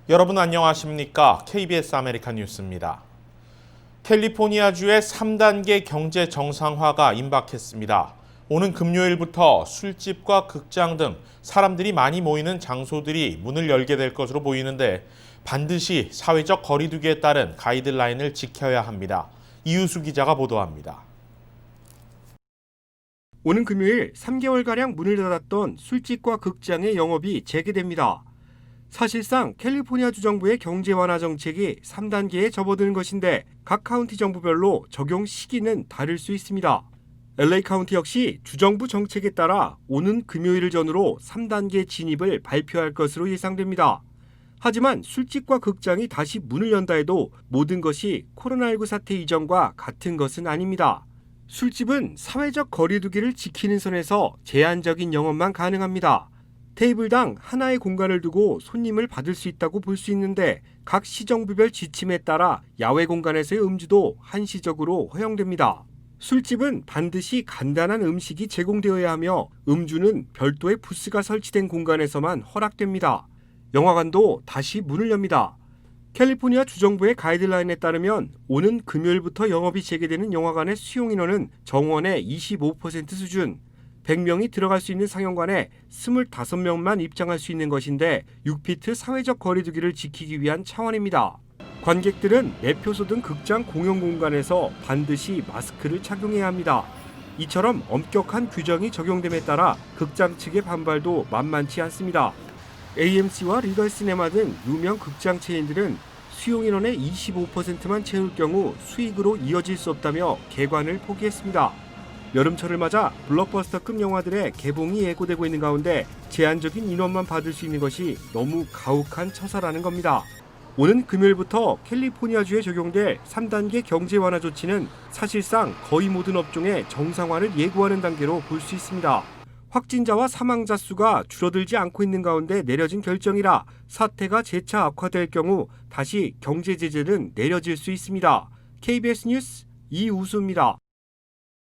여러분 안녕하십니까? KBS 아메리칸 뉴스입니다. 캘리포니아주의 3단계 경제 정상화가 임박했습니다. 오는 금요일부터 술집과 극장 등 사람들이 많이 모이는 장소들이 문을 열게 될 것으로 보이는데 반드시 사회적 거리두기에 따른 가이드라인을 지켜야 합니다. 이유수 기자가 보도합니다. 오는 금요일 3개월가량 문을 닫았던 술집과 극장의 영업이 재개됩니다. 사실상 캘리포니아주 정부의 경제 완화 정책이 3단계에 접어드는 것인데 각 카운티 정부별로 적용 시기는 다를 수 있습니다. LA 카운티 역시 주정부 정책에 따라 오는 금요일을 전후로 3단계 진입을 발표할 것으로 예상됩니다. 하지만 술집과 극장이 다시 문을 연다 해도 모든 것이 코로나19 사태 이전과 같은 것은 아닙니다. 술집은 사회적 거리두기를 지키는 선에서 제한적인 영업만 가능합니다. 테이블당 하나의 공간을 두고 손님을 받을 수 있다고 볼 수 있는데 각 시정부별 지침에 따라 야외 공간에서의 음주도 한시적으로 허용됩니다. 술집은 반드시 간단한 음식이 제공되어야 하며 음주는 별도의 부스가 설치된 공간에서만 허락됩니다. 영화관도 다시 문을 엽니다. 캘리포니아 주정부의 가이드라인에 따르면 오는 금요일부터 영업이 재개되는 영화관의 수용 인원은 정원의 25% 수준, 100명이 들어갈 수 있는 상영관에 25명만 입장할 수 있는 것인데 6피트 사회적 거리두기를 지키기 위한 차원입니다. 관객들은 매표소 등 극장 공용 공간에서 반드시 마스크를 착용해야 합니다. 이처럼 엄격한 규정이 적용됨에 따라 극장 측의 반발도 만만치 않습니다. AMC와 리걸 시네마 등 유명 극장 체인들은 수용 인원의 25%만 채울 경우 수익으로 이어질 수 없다며 개관을 포기했습니다. 여름철을 맞아 블록버스터급 영화들의 개봉이 예고되고 있는 가운데 제한적인 인원만 받을 수 있는 것이 너무 가혹한 처사라는 겁니다. 오는 금요일부터 캘리포니아주에 적용될 3단계 경제 완화 조치는 사실상 거의 모든 업종의 정상화를 예고하는 단계로 볼 수 있습니다. 확진자와 사망자 수가 줄어들지 않고 있는 가운데 내려진 결정이라 사태가 재차 악화될 경우 다시 경제 제재는 내려질 수 있습니다. KBS 뉴스 이우수입니다.